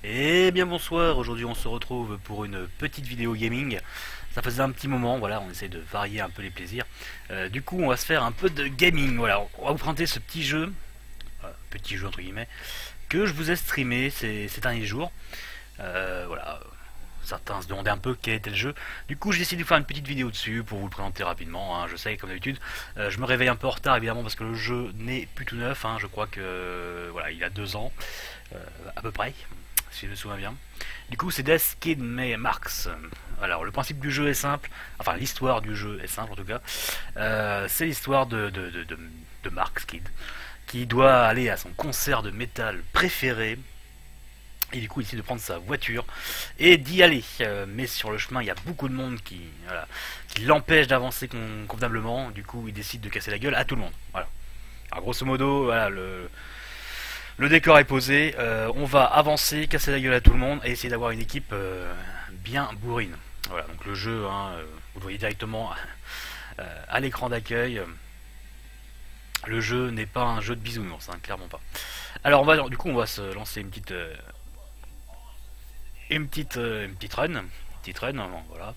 Eh bien bonsoir, aujourd'hui on se retrouve pour une petite vidéo gaming. Ça faisait un petit moment, voilà, on essaie de varier un peu les plaisirs. Du coup on va se faire un peu de gaming, voilà, on va vous présenter ce petit jeu entre guillemets, que je vous ai streamé ces derniers jours. Voilà, certains se demandaient un peu quel était le jeu. Du coup j'ai décidé de faire une petite vidéo dessus pour vous le présenter rapidement, hein. Je sais comme d'habitude, je me réveille un peu en retard évidemment parce que le jeu n'est plus tout neuf, hein. Je crois que voilà, il a 2 ans, à peu près, si je me souviens bien. Du coup, c'est Death Kid May Marks. Alors, le principe du jeu est simple, enfin, l'histoire du jeu est simple en tout cas. C'est l'histoire de Marks Kid, qui doit aller à son concert de métal préféré. Et du coup, il décide de prendre sa voiture et d'y aller. Mais sur le chemin, il y a beaucoup de monde qui l'empêche d'avancer convenablement. Du coup, il décide de casser la gueule à tout le monde. Voilà. Alors, grosso modo, voilà, le décor est posé, on va avancer, casser la gueule à tout le monde et essayer d'avoir une équipe bien bourrine. Voilà, donc le jeu, hein, vous le voyez directement à l'écran d'accueil. Le jeu n'est pas un jeu de bisounours, hein, clairement pas. Alors du coup, on va se lancer une petite run, voilà.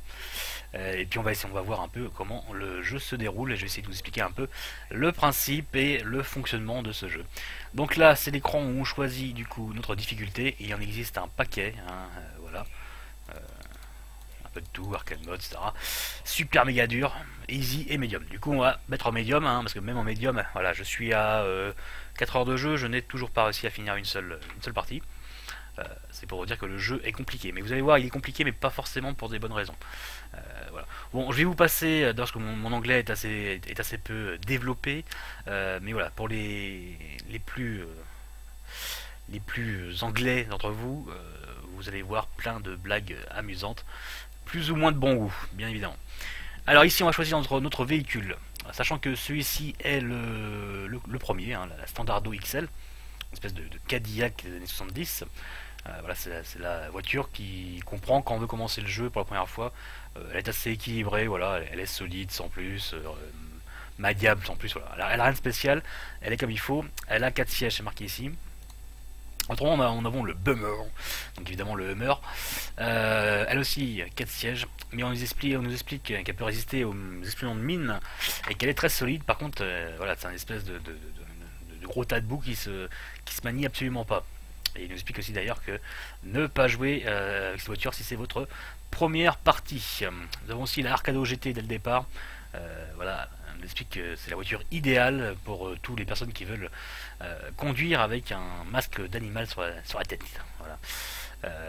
Et puis on va voir un peu comment le jeu se déroule et je vais essayer de vous expliquer un peu le principe et le fonctionnement de ce jeu. Donc là, c'est l'écran où on choisit du coup notre difficulté et il en existe un paquet, hein, voilà, un peu de tout, arcade mode, etc. Super méga dur, easy et medium. Du coup, on va mettre en medium, hein, parce que même en medium, voilà, je suis à 4 heures de jeu, je n'ai toujours pas réussi à finir une seule partie. C'est pour vous dire que le jeu est compliqué. Mais vous allez voir, il est compliqué, mais pas forcément pour des bonnes raisons. Voilà. Bon, je vais vous passer, parce que mon anglais est assez peu développé, mais voilà, pour les plus anglais d'entre vous, vous allez voir plein de blagues amusantes, plus ou moins de bon goût, bien évidemment. Alors ici, on va choisir notre véhicule, sachant que celui-ci est le premier, hein, la Standardo XL, une espèce de Cadillac des années 70. Voilà, c'est la voiture qui comprend quand on veut commencer le jeu pour la première fois. Elle est assez équilibrée, voilà, elle est solide sans plus, maniable sans plus, voilà. Elle a rien de spécial, elle est comme il faut. Elle a 4 sièges, c'est marqué ici. Autrement, on a le Bummer, donc évidemment le Hummer. Elle aussi 4 sièges, mais on nous explique qu'elle peut résister aux explosions de mine et qu'elle est très solide. Par contre, voilà, c'est un espèce de gros tas de boue qui se manie absolument pas. Et il nous explique aussi d'ailleurs que ne pas jouer avec cette voiture si c'est votre première partie. Nous avons aussi la Arcado GT dès le départ. Voilà, on nous explique que c'est la voiture idéale pour toutes les personnes qui veulent conduire avec un masque d'animal sur la tête. Voilà.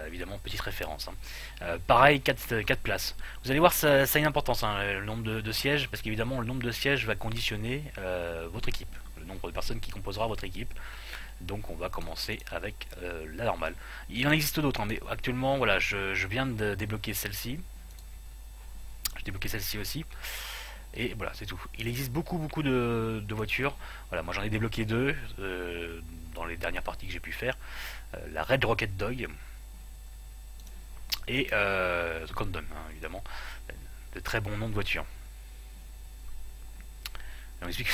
Évidemment, petite référence, hein. Pareil, 4 places. Vous allez voir, ça a une importance, hein, le nombre de sièges, parce qu'évidemment, le nombre de sièges va conditionner votre équipe, le nombre de personnes qui composera votre équipe. Donc on va commencer avec la normale. Il en existe d'autres, hein, mais actuellement, voilà, je viens de débloquer celle-ci. J'ai débloqué celle-ci aussi. Et voilà, c'est tout. Il existe beaucoup de voitures. Voilà, moi j'en ai débloqué 2 dans les dernières parties que j'ai pu faire. La Red Rocket Dog et The Condom, hein, évidemment. De très bons noms de voitures. On explique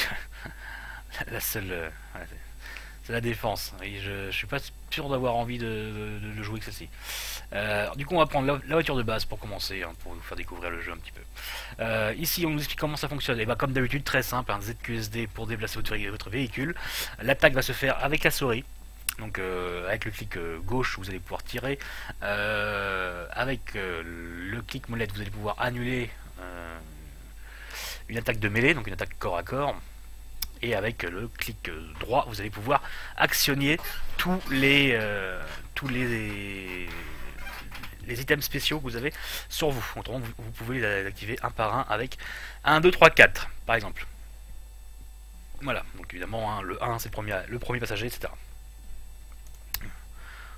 la seule... voilà, c'est la défense. Et je suis pas sûr d'avoir envie de jouer que celle-ci. Du coup, on va prendre la voiture de base pour commencer, hein, pour vous faire découvrir le jeu un petit peu. Ici, on nous explique comment ça fonctionne. Et bah, comme d'habitude, très simple, un ZQSD pour déplacer votre véhicule. L'attaque va se faire avec la souris. Donc avec le clic gauche, vous allez pouvoir tirer. Avec le clic molette, vous allez pouvoir annuler une attaque de mêlée, donc une attaque corps à corps. Et avec le clic droit, vous allez pouvoir actionner tous les items spéciaux que vous avez sur vous. Autrement, vous pouvez les activer un par un avec 1, 2, 3, 4 par exemple. Voilà, donc évidemment, hein, le 1 c'est le premier passager, etc.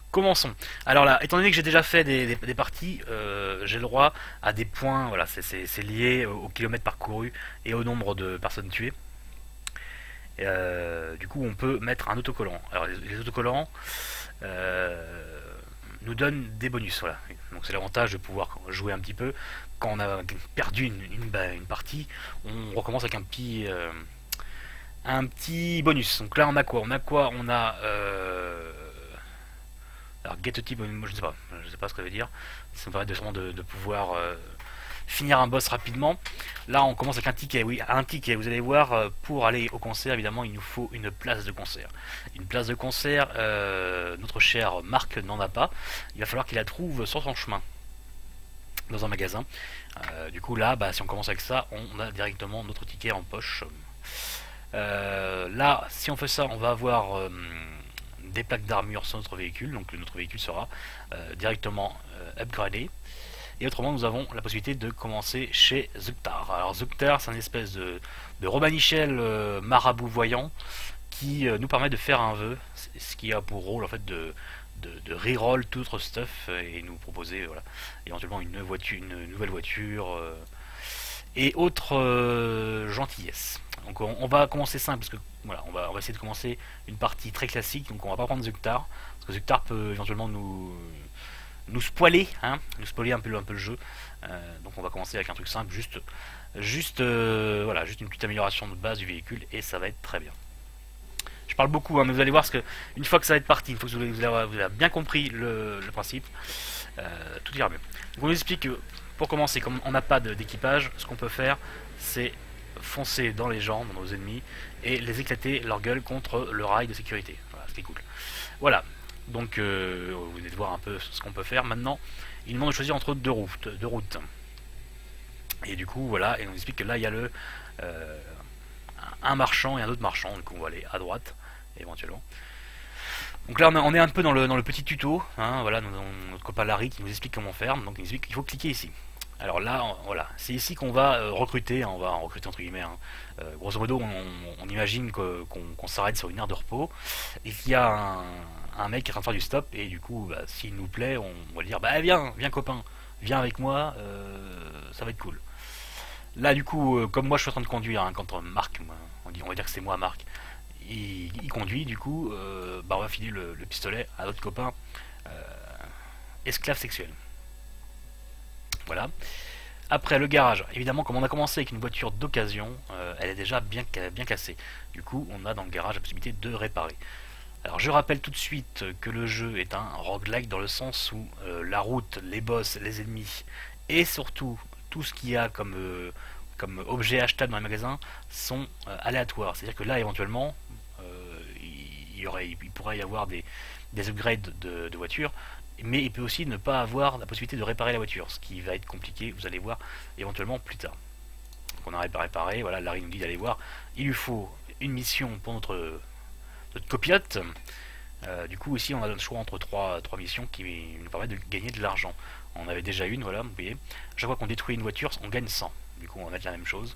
Commençons. Alors là, étant donné que j'ai déjà fait des parties, j'ai le droit à des points, voilà, c'est lié au kilomètre parcouru et au nombre de personnes tuées. Du coup, on peut mettre un autocollant. Alors, les autocollants nous donnent des bonus. Voilà. Donc, c'est l'avantage de pouvoir jouer un petit peu. Quand on a perdu une partie, on recommence avec un petit bonus. Donc là, on a quoi? On a Alors get type, moi je sais pas ce que ça veut dire. Ça me permet de pouvoir finir un boss rapidement. Là on commence avec un ticket, oui, un ticket. Vous allez voir, pour aller au concert, évidemment il nous faut une place de concert. Une place de concert, notre cher Marc n'en a pas. Il va falloir qu'il la trouve sur son chemin, dans un magasin. Du coup là, bah, si on commence avec ça, on a directement notre ticket en poche. Là, si on fait ça, on va avoir des plaques d'armure sur notre véhicule, donc notre véhicule sera directement upgradé. Et autrement, nous avons la possibilité de commencer chez Zuktar. Alors Zuktar, c'est une espèce de Romanichel marabout voyant qui nous permet de faire un vœu, ce qui a pour rôle en fait de reroll tout notre stuff et nous proposer voilà, éventuellement une nouvelle voiture et autres gentillesses. Donc on va commencer simple parce que voilà, on va essayer de commencer une partie très classique. Donc on va pas prendre Zuktar parce que Zuktar peut éventuellement nous spoiler, hein, nous spoiler un peu le jeu. Donc on va commencer avec un truc simple, voilà, juste une petite amélioration de base du véhicule et ça va être très bien. Je parle beaucoup, hein, mais vous allez voir que une fois que ça va être parti, une fois que vous avez bien compris le principe, tout ira mieux. Donc on nous explique que pour commencer, comme on n'a pas d'équipage, ce qu'on peut faire, c'est foncer dans les gens, dans nos ennemis, et les éclater leur gueule contre le rail de sécurité. Voilà, c'était cool. Voilà, donc vous venez de voir un peu ce qu'on peut faire. Maintenant, il demande de choisir entre deux routes. Et du coup, voilà, et on nous explique que là, il y a un marchand et un autre marchand, donc on va aller à droite, éventuellement. Donc là, on est un peu dans le petit tuto, hein, voilà, notre copain Larry qui nous explique comment faire, donc il nous explique qu'il faut cliquer ici. Alors là, voilà, c'est ici qu'on va recruter, hein, on va en recruter entre guillemets. Hein. Grosso modo, on imagine qu'on s'arrête sur une aire de repos et qu'il y a un mec qui est en train de faire du stop et du coup, bah, s'il nous plaît, on va lui dire bah viens copain, viens avec moi, ça va être cool. Là du coup, comme moi je suis en train de conduire, hein, quand Marc, on va dire que c'est moi Marc, il conduit du coup, bah, on va filer le pistolet à notre copain esclave sexuel. Voilà. Après le garage, évidemment comme on a commencé avec une voiture d'occasion, elle est déjà bien cassée. Du coup on a dans le garage la possibilité de réparer. Alors je rappelle tout de suite que le jeu est un roguelike dans le sens où la route, les boss, les ennemis et surtout tout ce qu'il y a comme objet achetable dans les magasins sont aléatoires. C'est-à-dire que là éventuellement il pourrait y avoir des upgrades de voitures, mais il peut aussi ne pas avoir la possibilité de réparer la voiture, ce qui va être compliqué, vous allez voir éventuellement plus tard. Donc on a réparé, voilà, Larry nous dit d'aller voir, il lui faut une mission pour notre copiote. Du coup ici on a le choix entre trois missions qui nous permettent de gagner de l'argent. On avait déjà une, voilà, vous voyez, chaque fois qu'on détruit une voiture, on gagne 100. Du coup on va mettre la même chose.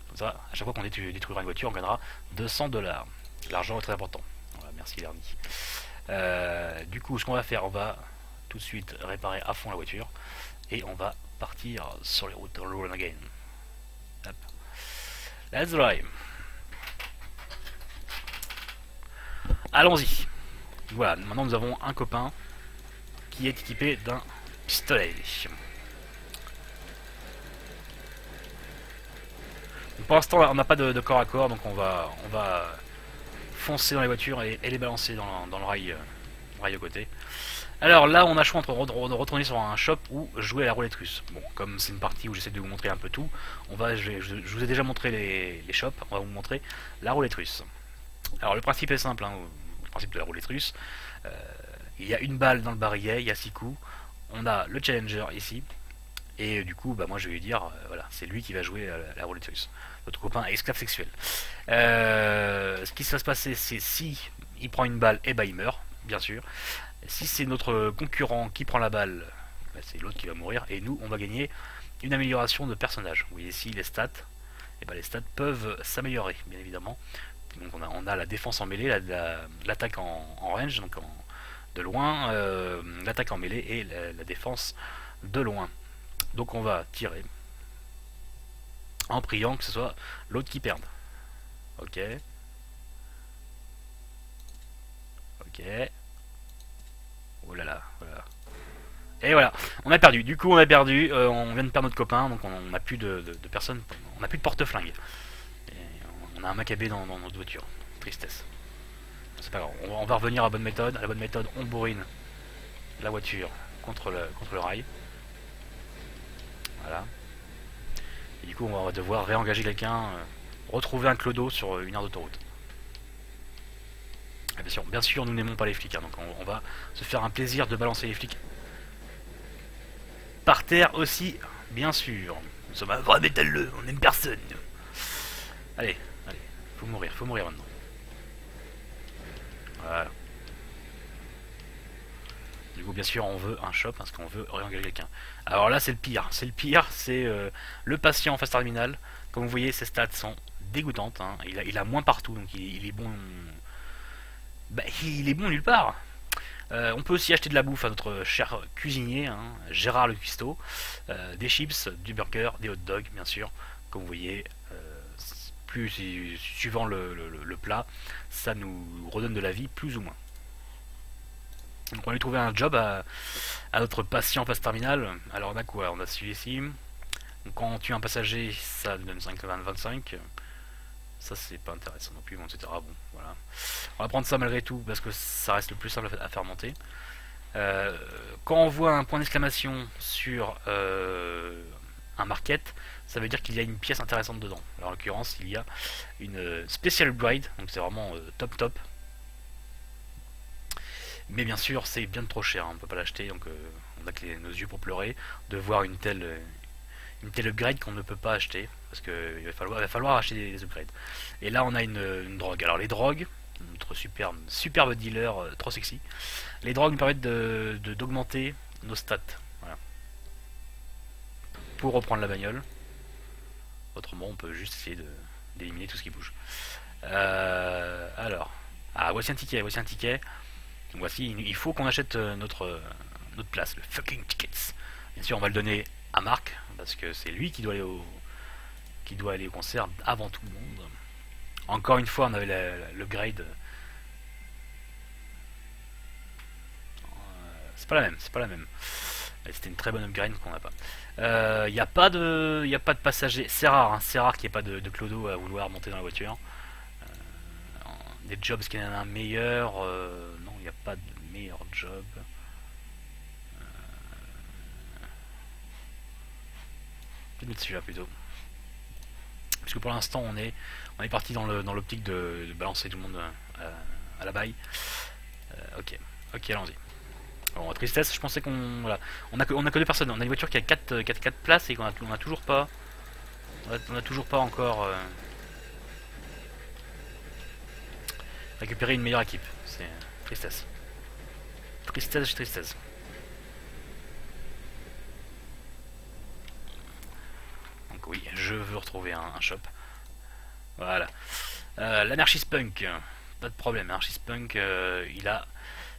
Comme ça, à chaque fois qu'on détruira une voiture, on gagnera 200$. L'argent est très important. Voilà, merci Larry. Du coup, ce qu'on va faire, on va tout de suite réparer à fond la voiture et on va partir sur les routes Roll Again. Hop. Let's drive. Allons-y. Voilà, maintenant nous avons un copain qui est équipé d'un pistolet. Donc pour l'instant, on n'a pas de corps à corps, donc on va foncer dans les voitures et les balancer dans le rail à côté. Alors là on a le choix entre retourner sur un shop ou jouer à la roulette russe. Bon, comme c'est une partie où j'essaie de vous montrer un peu tout, je vous ai déjà montré les shops, on va vous montrer la roulette russe. Alors le principe est simple, hein, le principe de la roulette russe, il y a une balle dans le barillet, il y a 6 coups, on a le challenger ici, et du coup bah, moi je vais lui dire, voilà, c'est lui qui va jouer à la roulette russe. Notre copain esclave sexuel. Ce qui va se passer, c'est si il prend une balle, et bah il meurt, bien sûr. Si c'est notre concurrent qui prend la balle, bah, c'est l'autre qui va mourir, et nous on va gagner une amélioration de personnage. Vous voyez ici les stats, et bah, les stats peuvent s'améliorer, bien évidemment. Donc on a la défense en mêlée, l'attaque en range, donc de loin, l'attaque en mêlée et la défense de loin. Donc on va tirer en priant que ce soit l'autre qui perde. Ok. Ok. Oh là là, voilà. Et voilà, on a perdu. Du coup, on a perdu. On vient de perdre notre copain, donc on n'a plus de personne. On n'a plus de porte-flingue. On a un macabé dans notre voiture. Tristesse. C'est pas grave, on va revenir à la bonne méthode. À la bonne méthode, on bourrine la voiture contre le rail. Voilà. Et du coup, on va devoir réengager quelqu'un, retrouver un clodo sur une aire d'autoroute. Bien sûr, nous n'aimons pas les flics, hein, donc on va se faire un plaisir de balancer les flics par terre aussi, bien sûr. Nous sommes un vrai métalleux, on n'aime personne. Allez, allez, faut mourir maintenant. Voilà. Du coup, bien sûr, on veut un shop parce qu'on veut réengager quelqu'un. Alors là, c'est le pire. C'est le patient en phase terminale. Comme vous voyez, ses stats sont dégoûtantes. Hein. Il a moins partout, donc il est bon. Bah, il est bon nulle part. On peut aussi acheter de la bouffe à notre cher cuisinier, hein, Gérard le Cuistot. Des chips, du burger, des hot dogs, bien sûr. Comme vous voyez, plus suivant le plat, ça nous redonne de la vie, plus ou moins. Donc on va lui trouver un job à notre patient phase terminale. Alors on a quoi? On a celui-ci. Donc quand on tue un passager, ça nous donne 25. Ça c'est pas intéressant non plus, etc. Bon, voilà. On va prendre ça malgré tout parce que ça reste le plus simple à faire monter. Quand on voit un point d'exclamation sur un market, ça veut dire qu'il y a une pièce intéressante dedans. Alors en l'occurrence, il y a une special upgrade, donc c'est vraiment top. Mais bien sûr, c'est bien trop cher, hein, on peut pas l'acheter, donc on a que nos yeux pour pleurer de voir une telle upgrade qu'on ne peut pas acheter, parce qu'il va falloir acheter des upgrades. Et là, on a une drogue. Alors les drogues, notre superbe dealer trop sexy, les drogues nous permettent d'augmenter nos stats. Voilà. Pour reprendre la bagnole. Autrement, on peut juste essayer d'éliminer tout ce qui bouge. Alors, voici un ticket. Voici, il faut qu'on achète notre place, le fucking tickets. Bien sûr, on va le donner à Marc, parce que c'est lui qui doit aller au concert avant tout le monde. Encore une fois, on avait l'upgrade. C'est pas la même. C'était une très bonne upgrade qu'on n'a pas. Il n'y a pas de passagers. C'est rare qu'il n'y ait pas de clodo à vouloir monter dans la voiture. Des jobs, est-ce qu'il y en a un meilleur? Non, il n'y a pas de meilleur job. Peut-être mettre celui-là plutôt. Parce que pour l'instant, on est parti dans l'optique de balancer tout le monde à la baille. Ok, allons-y. Bon, tristesse, je pensais qu'on... Voilà. On a que deux personnes. On a une voiture qui a 4 places et qu'on a toujours pas... On a toujours pas encore... récupérer une meilleure équipe. C'est tristesse. Tristesse. Donc oui, je veux retrouver un shop. Voilà. L'anarchist punk. Pas de problème. L'anarchist punk, il a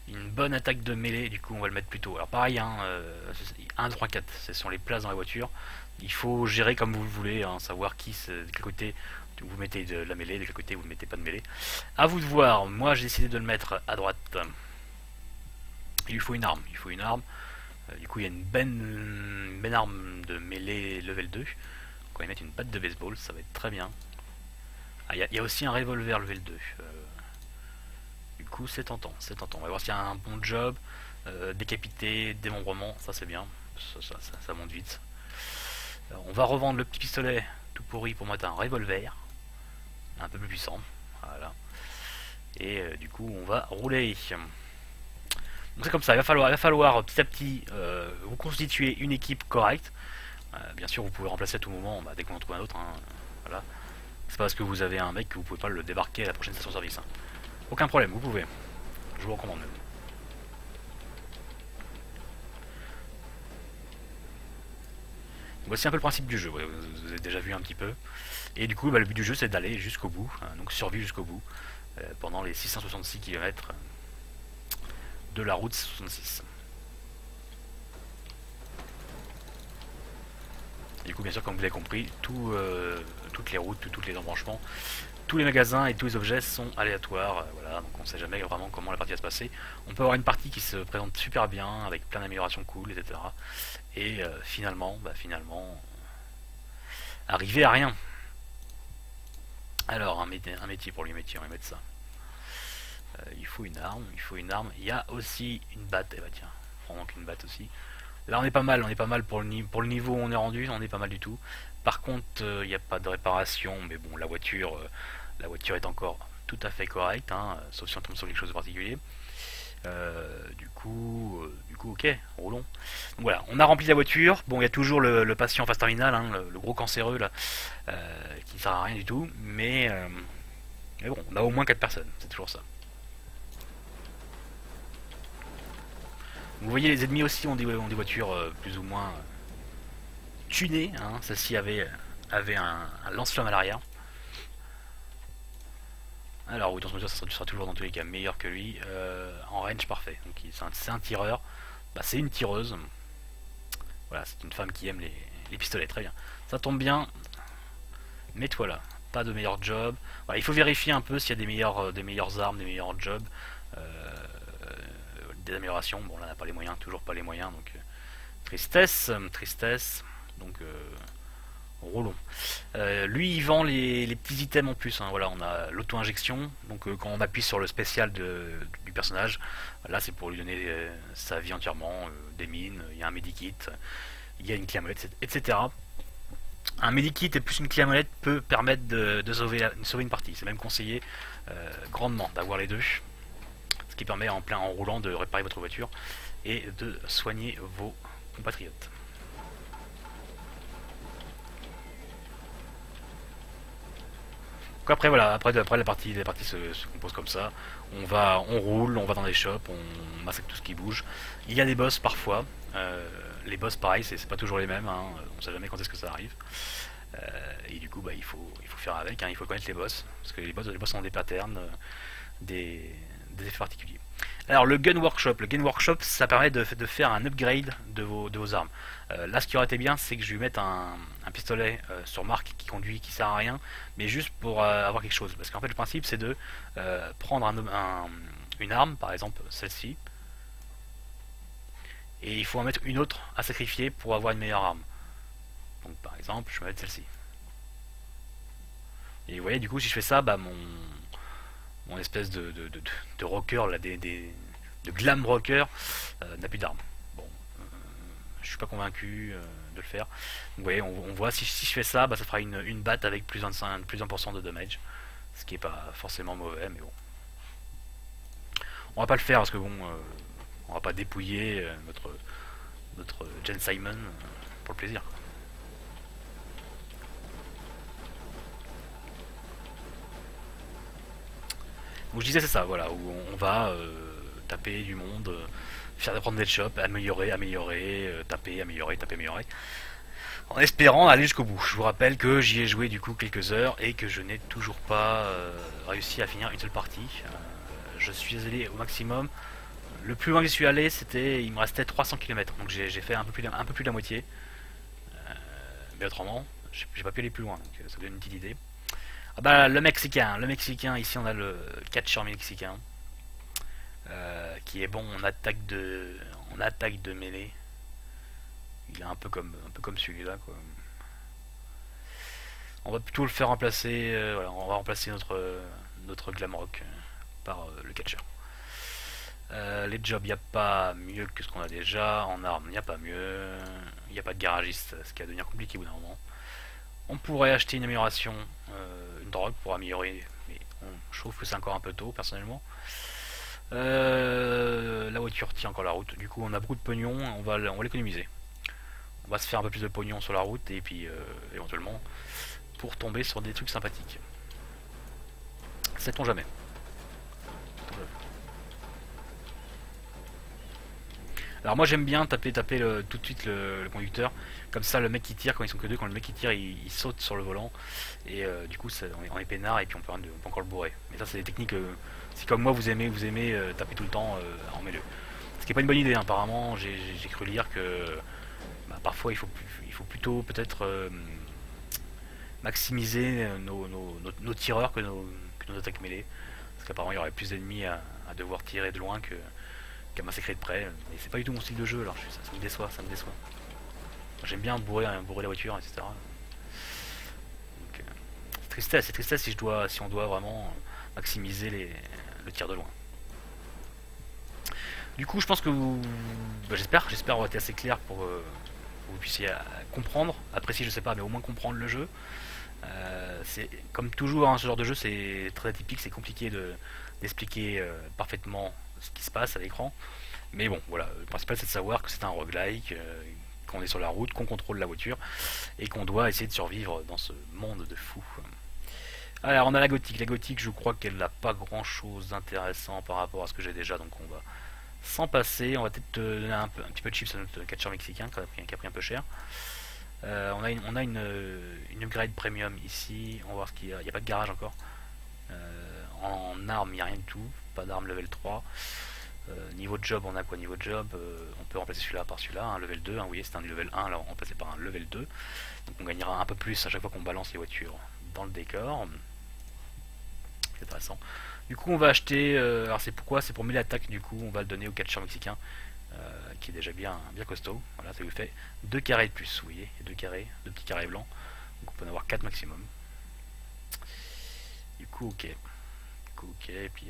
une bonne attaque de mêlée. Du coup, on va le mettre plus tôt. Alors pareil, 1, 3, 4. Ce sont les places dans la voiture. Il faut gérer comme vous le voulez. Hein, savoir de quel côté vous mettez de la mêlée, de quel côté vous ne mettez pas de mêlée. À vous de voir. Moi, j'ai décidé de le mettre à droite. Il lui faut une arme. Du coup, il y a une bonne arme de mêlée level 2. On va y mettre une batte de baseball, ça va être très bien. Il y a aussi un revolver level 2. Du coup, c'est tentant. On va voir s'il y a un bon job. Décapité, démembrement, ça c'est bien. Ça monte vite. On va revendre le petit pistolet tout pourri pour mettre un revolver. Un peu plus puissant. Voilà. Et du coup, on va rouler. Donc c'est comme ça, il va falloir petit à petit vous constituer une équipe correcte. Bien sûr, vous pouvez remplacer à tout moment, dès qu'on en trouve un autre. Hein, voilà. C'est pas parce que vous avez un mec que vous pouvez pas le débarquer à la prochaine station-service. Hein. Aucun problème, vous pouvez. Je vous recommande même. Voici un peu le principe du jeu, vous avez déjà vu un petit peu. Et du coup, le but du jeu, c'est d'aller jusqu'au bout, hein, donc survivre jusqu'au bout, pendant les 666 km de la route 66. Et du coup, bien sûr, comme vous avez compris, toutes les routes, tous les embranchements, tous les magasins et tous les objets sont aléatoires. Voilà, donc on ne sait jamais vraiment comment la partie va se passer. On peut avoir une partie qui se présente super bien, avec plein d'améliorations cool, etc. Et finalement, arriver à rien. Alors, un métier pour lui, on va mettre ça. Il faut une arme, il faut une arme. Il y a aussi une batte, et bah tiens, prends donc une batte aussi. Là on est pas mal, on est pas mal pour le niveau où on est rendu, on est pas mal du tout. Par contre, il n'y a pas de réparation, mais bon, la voiture est encore tout à fait correcte, hein, sauf si on tombe sur quelque chose de particulier. Du coup, ok, roulons. Donc voilà, on a rempli la voiture. Bon, il y a toujours le patient en phase terminale, hein, le gros cancéreux là, qui ne sert à rien du tout, mais bon, on a au moins 4 personnes, c'est toujours ça. Vous voyez, les ennemis aussi ont des voitures plus ou moins tunées. Hein. Celle-ci avait un lance-flamme à l'arrière. Alors oui, dans ce moteur, ça sera toujours dans tous les cas meilleur que lui. En range, parfait. Donc c'est un tireur. Bah, c'est une tireuse. Voilà, c'est une femme qui aime les pistolets. Très bien. Ça tombe bien. Mets-toi là. Pas de meilleur job. Voilà, il faut vérifier un peu s'il y a des meilleures armes, des meilleurs jobs. Des améliorations. Bon, là, on n'a pas les moyens. Toujours pas les moyens. Donc, tristesse. Tristesse. Donc, roulons. Lui il vend les petits items en plus, hein. Voilà, on a l'auto-injection, donc quand on appuie sur le spécial du personnage, là c'est pour lui donner sa vie entièrement, des mines, il y a un medikit, il y a une clé à molette, etc. Un medikit et plus une clé à molette peut permettre de sauver une partie, c'est même conseillé grandement d'avoir les deux, ce qui permet en roulant de réparer votre voiture et de soigner vos compatriotes. Donc après voilà, après la partie se compose comme ça. On roule, on va dans les shops, on massacre tout ce qui bouge. Il y a des boss parfois. Les boss pareil, c'est pas toujours les mêmes. Hein. On sait jamais quand est-ce que ça arrive. Et du coup bah, il faut faire avec. Hein. Il faut connaître les boss parce que les boss ont des patterns, des, des effets particuliers. Alors le Gun Workshop, ça permet de faire un upgrade de vos armes. Là, ce qui aurait été bien, c'est que je lui mette un pistolet sur marque qui conduit, qui sert à rien, mais juste pour avoir quelque chose. Parce qu'en fait, le principe, c'est de prendre une arme, par exemple celle-ci, et il faut en mettre une autre à sacrifier pour avoir une meilleure arme. Donc, par exemple, je vais mettre celle-ci. Et vous voyez, du coup, si je fais ça, bah mon espèce de rocker, là, de glam rocker, n'a plus d'armes. Bon, je suis pas convaincu de le faire. Donc, vous voyez, on voit si je fais ça, bah, ça fera une batte avec plus 1% de damage, ce qui est pas forcément mauvais, mais bon. On va pas le faire parce que bon, on va pas dépouiller notre Jen Simon pour le plaisir. Donc je disais c'est ça, voilà, où on va taper du monde, faire prendre des shops, améliorer, taper, améliorer, en espérant aller jusqu'au bout. Je vous rappelle que j'y ai joué du coup quelques heures et que je n'ai toujours pas réussi à finir une seule partie. Je suis allé au maximum. Le plus loin que je suis allé, il me restait 300 km, donc j'ai fait un peu plus de la moitié. Mais autrement, j'ai pas pu aller plus loin, donc ça vous donne une petite idée. Ah bah le Mexicain, ici on a le catcheur mexicain qui est bon en attaque de mêlée. Il est un peu comme celui-là quoi. On va plutôt le faire remplacer, voilà, on va remplacer notre Glamrock par le catcheur. Les jobs, il n'y a pas mieux que ce qu'on a déjà. En armes, il n'y a pas mieux. Il n'y a pas de garagiste, ce qui va devenir compliqué au bout d'un moment. On pourrait acheter une amélioration, une drogue pour améliorer, mais je trouve que c'est encore un peu tôt personnellement. La voiture tient encore la route, du coup on a beaucoup de pognon, on va l'économiser. On va se faire un peu plus de pognon sur la route et puis éventuellement pour tomber sur des trucs sympathiques. Sait-on jamais. Alors moi j'aime bien taper tout de suite le conducteur, comme ça le mec qui tire, quand ils sont que deux, quand le mec qui tire il saute sur le volant, et du coup on est peinard et puis on peut encore le bourrer. Mais ça c'est des techniques, si comme moi vous aimez taper tout le temps, en mets-le. Ce qui est pas une bonne idée, hein. Apparemment j'ai cru lire que bah, parfois il faut plutôt peut-être maximiser nos tireurs que nos attaques mêlées, parce qu'apparemment il y aurait plus d'ennemis à devoir tirer de loin qu'à massacrer de près, mais c'est pas du tout mon style de jeu, alors ça me déçoit, J'aime bien bourrer la voiture, etc. Donc, c'est tristesse si on doit vraiment maximiser le tir de loin. Du coup, je pense que vous... bah, j'espère avoir été assez clair pour que vous puissiez comprendre, apprécier, je sais pas, mais au moins comprendre le jeu. C'est comme toujours, hein, ce genre de jeu, c'est très atypique, c'est compliqué d'expliquer parfaitement ce qui se passe à l'écran. Mais bon, voilà, le principal c'est de savoir que c'est un roguelike, qu'on est sur la route, qu'on contrôle la voiture et qu'on doit essayer de survivre dans ce monde de fous. Alors, on a la gothique. La gothique, je crois qu'elle n'a pas grand chose d'intéressant par rapport à ce que j'ai déjà, donc on va s'en passer. On va peut-être donner un petit peu de chips à notre catcheur mexicain qui a pris un peu cher. On a une upgrade premium ici. On va voir ce qu'il y a. Il n'y a pas de garage encore. En armes, il n'y a rien du tout. Pas d'armes level 3. Niveau job, on a quoi niveau job on peut remplacer celui-là par celui-là, un level 2. Hein, vous voyez, c'est un level 1, alors on remplacer par un level 2. Donc on gagnera un peu plus à chaque fois qu'on balance les voitures dans le décor. C'est intéressant. Du coup, on va acheter. Alors, c'est pourquoi? C'est pour 1000 attaques. Du coup, on va le donner au catcheur mexicain qui est déjà bien costaud. Voilà, ça lui fait 2 carrés de plus. Vous voyez, 2 carrés, 2 petits carrés blancs. Donc, on peut en avoir 4 maximum. Du coup, ok. Et puis,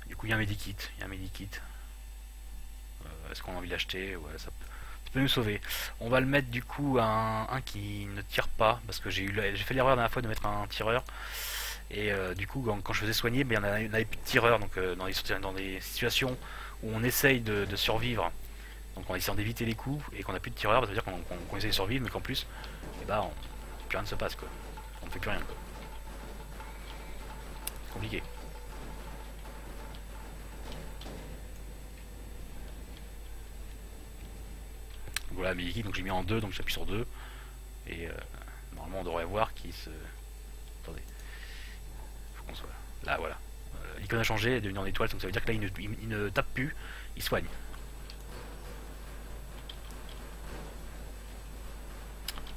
du coup, il y a un medikit. Est-ce qu'on a envie de l'acheter? Ouais, ça peut nous sauver. On va le mettre du coup à un qui ne tire pas parce que j'ai fait l'erreur la dernière fois de mettre un tireur. Et du coup, quand je faisais soigner, ben, on n'avait plus de tireur. Donc, dans des situations où on essaye de survivre, donc en essayant d'éviter les coups et qu'on n'a plus de tireur, ça veut dire qu'on essaye de survivre, mais qu'en plus, eh ben, plus rien ne se passe, quoi. On ne fait plus rien, quoi. C'est compliqué. Donc, voilà, Miliki, donc j'ai mis en 2, donc j'appuie sur 2. Et normalement, on devrait voir qu'il se. Attendez. Faut qu'on soit là, voilà. L'icône a changé, elle est devenue en étoile, donc ça veut dire que là il ne tape plus, il soigne.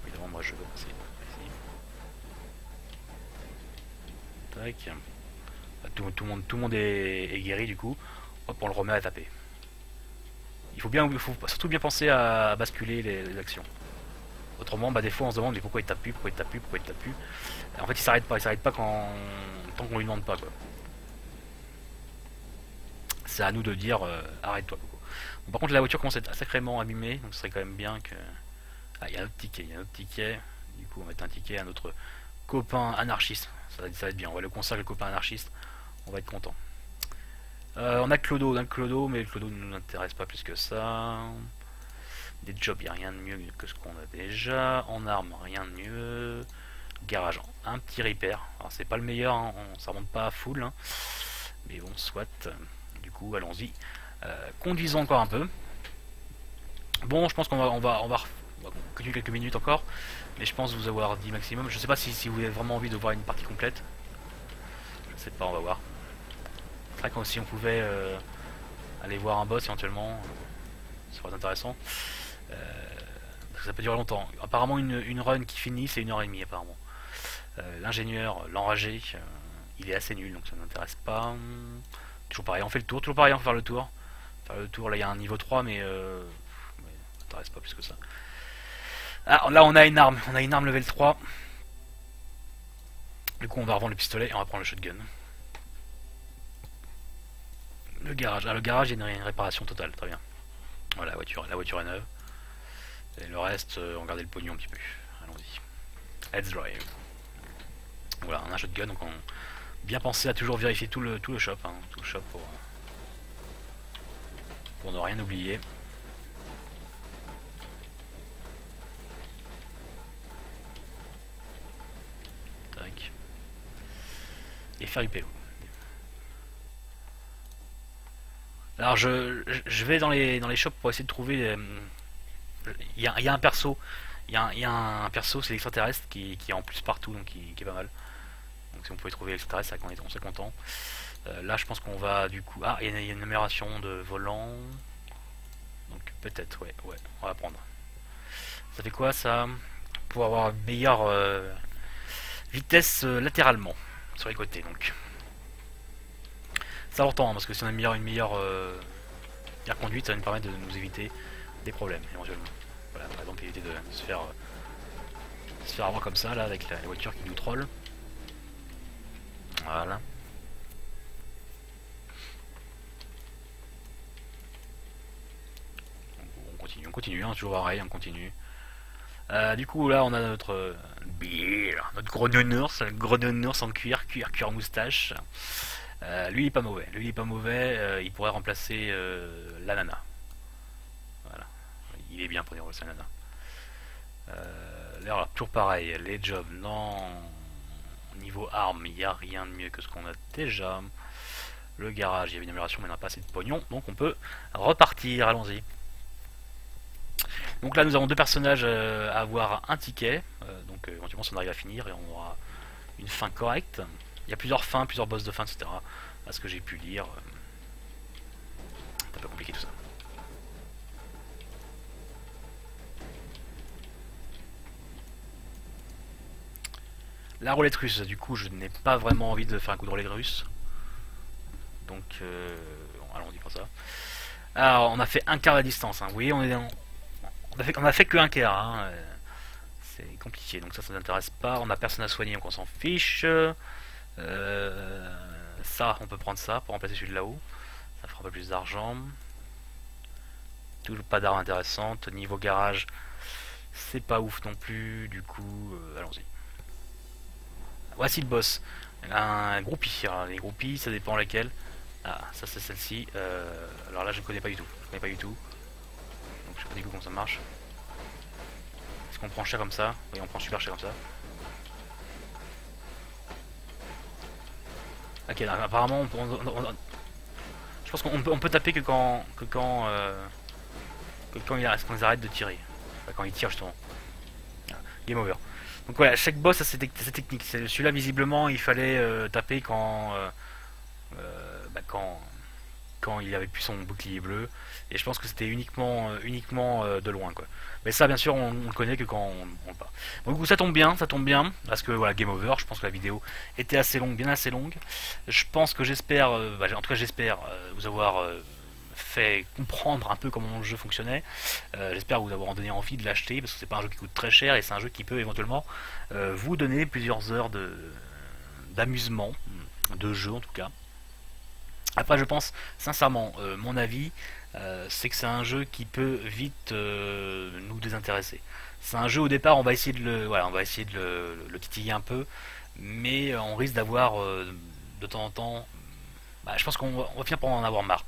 Évidemment, moi je veux passer ici. Tac. Tout le monde est guéri du coup. Hop, on le remet à taper. Il faut surtout bien penser à basculer les actions. Autrement, bah, des fois on se demande mais pourquoi il tape plus. Et en fait, il s'arrête pas tant qu'on lui demande pas, quoi. C'est à nous de dire arrête-toi, Coco. Bon, par contre, la voiture commence à être sacrément abîmée, donc ce serait quand même bien que. Ah, il y a un autre ticket. Du coup, on va mettre un ticket à notre copain anarchiste. Ça va être bien. On va le consacrer le copain anarchiste. On va être content. On a Clodo, mais le Clodo ne nous intéresse pas plus que ça. Des jobs, il n'y a rien de mieux que ce qu'on a déjà. En armes, rien de mieux. Garage, un petit repair. Alors, c'est pas le meilleur, hein. Ça remonte pas à full. Hein. Mais bon, soit. Du coup, allons-y. Conduisons encore un peu. Bon, je pense qu'on va continuer quelques minutes encore. Mais je pense vous avoir dit maximum. Je sais pas si vous avez vraiment envie de voir une partie complète. Je sais pas, on va voir. C'est vrai que si on pouvait aller voir un boss éventuellement, ça serait intéressant. Parce que ça peut durer longtemps. Apparemment, une run qui finit, c'est 1h30 apparemment. L'ingénieur, l'enragé, il est assez nul, donc ça ne m'intéresse pas. Toujours pareil, on fait le tour, toujours pareil, on va faire le tour. Là il y a un niveau 3, mais ça m'intéresse pas plus que ça. Ah, là on a une arme level 3. Du coup on va revendre le pistolet et on va prendre le shotgun. Le garage, il y a une réparation totale, très bien. Voilà, la voiture est neuve. Et le reste, on garde le pognon un petit peu. Allons-y. Let's drive. Voilà, on a un shotgun, donc on bien penser à toujours vérifier tout le shop, hein, pour ne rien oublier. Tac. Et faire UPO. Alors je vais dans les shops pour essayer de trouver. Il y a un perso. Il y a un perso, c'est l'extraterrestre qui est en plus partout, donc qui est pas mal. Donc si on pouvait trouver l'extraterrestre, on serait content. Là je pense qu'on va du coup. Ah, il y a une amélioration de volant. Donc peut-être, ouais, on va prendre. Ça fait quoi ça? Pour avoir une meilleure vitesse latéralement sur les côtés, donc. C'est important, hein, parce que si on a une meilleure conduite, ça va nous permettre de nous éviter des problèmes éventuellement. Voilà, par exemple éviter de se faire avoir comme ça là avec la voiture qui nous troll. Voilà. on continue, hein, toujours pareil, on continue. Du coup là on a notre beer, notre gros nounours en cuir moustache. Lui il est pas mauvais, il pourrait remplacer l'ananas. Voilà, il est bien pour dire l'ananas. Là alors, toujours pareil, les jobs, non. Niveau armes, il n'y a rien de mieux que ce qu'on a déjà. Le garage, il y avait une amélioration mais on n'a pas assez de pognon, donc on peut repartir, allons-y. Donc là nous avons deux personnages à avoir un ticket, donc éventuellement si on arrive à finir et on aura une fin correcte. Il y a plusieurs fins, plusieurs boss de fin, etc. À ce que j'ai pu lire. C'est un peu compliqué tout ça. La roulette russe, du coup je n'ai pas vraiment envie de faire un coup de roulette russe. Donc allons-y pour ça. Alors on a fait un quart de la distance, hein. Vous voyez on a fait que un quart, hein. C'est compliqué, donc ça nous intéresse pas. On a personne à soigner, donc on s'en fiche. Ça, on peut prendre ça pour remplacer celui de là-haut. Ça fera un peu plus d'argent. Toujours pas d'armes intéressantes. Niveau garage, c'est pas ouf non plus. Du coup, allons-y. Voici le boss. Un groupie. Alors, les groupies, ça dépend lesquels. Ah, ça c'est celle-ci. Alors là, je ne connais pas du tout. Donc je sais pas du tout comment ça marche. Est-ce qu'on prend cher comme ça? Oui, on prend super cher comme ça. Ok, donc, apparemment, je pense qu'on peut taper que quand qu'on les arrête de tirer. Enfin, quand ils tirent justement. Game over. Donc voilà, chaque boss a ses techniques. Celui-là, visiblement, il fallait taper quand il avait plus son bouclier bleu. Et je pense que c'était uniquement de loin, quoi. Mais ça, bien sûr, on le connaît que quand on le bat. Bon, du coup, ça tombe bien, parce que voilà, game over. Je pense que la vidéo était assez longue, bien assez longue. Je pense que j'espère, en tout cas, j'espère vous avoir fait comprendre un peu comment le jeu fonctionnait. J'espère vous avoir donné envie de l'acheter, parce que c'est pas un jeu qui coûte très cher et c'est un jeu qui peut éventuellement vous donner plusieurs heures d'amusement, de jeu en tout cas. Après, je pense sincèrement, mon avis, c'est que c'est un jeu qui peut vite nous désintéresser. C'est un jeu au départ, on va essayer de le titiller un peu, mais on risque d'avoir de temps en temps. Je pense qu'on va finir par en avoir marre.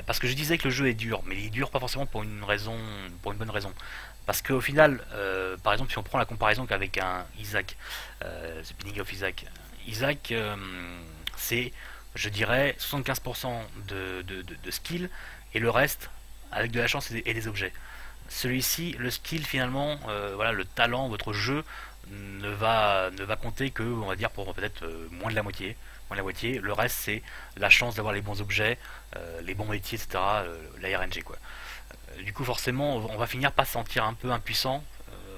Parce que je disais que le jeu est dur, mais il est dur pas forcément pour une bonne raison. Parce qu'au final, par exemple, si on prend la comparaison qu'avec un Isaac, The Binding of Isaac, c'est, je dirais, 75% de skill et le reste avec de la chance et des objets. Celui-ci, le skill finalement, voilà, le talent, votre jeu ne va compter que, on va dire, pour peut-être moins de la moitié. Le reste, c'est la chance d'avoir les bons objets, les bons métiers, etc. La RNG, quoi. Du coup, forcément, on va finir par se sentir un peu impuissant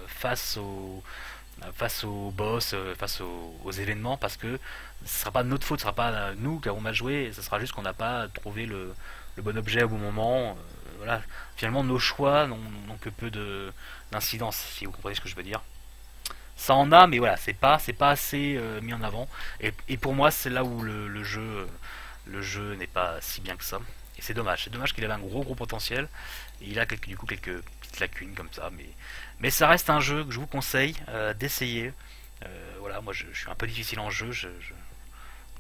face aux boss, aux événements, parce que ce sera pas de notre faute, ce sera pas nous qui avons mal joué, ce sera juste qu'on n'a pas trouvé le bon objet au bon moment. Voilà. Finalement, nos choix n'ont que peu d'incidence, si vous comprenez ce que je veux dire. Ça en a, mais voilà, c'est pas assez mis en avant. Et pour moi, c'est là où le jeu n'est pas si bien que ça. Et c'est dommage. C'est dommage qu'il avait un gros potentiel. Et il a du coup quelques petites lacunes comme ça. Mais ça reste un jeu que je vous conseille d'essayer. Voilà, moi je suis un peu difficile en jeu.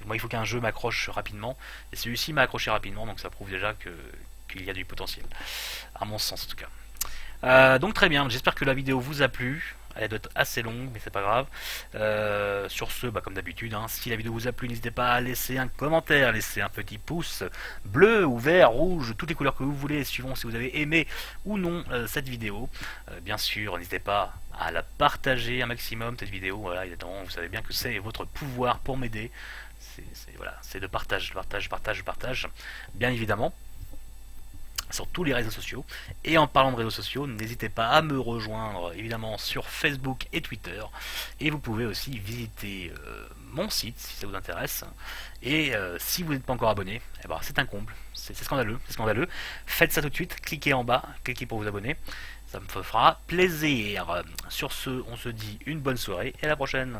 Moi, il faut qu'un jeu m'accroche rapidement. Et celui-ci m'a accroché rapidement, donc ça prouve déjà qu'il y a du potentiel. À mon sens, en tout cas. Donc très bien, j'espère que la vidéo vous a plu. Elle doit être assez longue, mais c'est pas grave. Sur ce, comme d'habitude, hein, si la vidéo vous a plu, n'hésitez pas à laisser un commentaire, laisser un petit pouce bleu ou vert, rouge, toutes les couleurs que vous voulez, suivant si vous avez aimé ou non cette vidéo. Bien sûr, n'hésitez pas à la partager un maximum, cette vidéo. Voilà, évidemment, vous savez bien que c'est votre pouvoir pour m'aider. C'est de partage, bien évidemment, sur tous les réseaux sociaux. Et en parlant de réseaux sociaux, n'hésitez pas à me rejoindre évidemment sur Facebook et Twitter. Et vous pouvez aussi visiter mon site si ça vous intéresse. Et si vous n'êtes pas encore abonné, c'est un comble, c'est scandaleux, Faites ça tout de suite, cliquez en bas, cliquez pour vous abonner. Ça me fera plaisir. Sur ce, on se dit une bonne soirée et à la prochaine.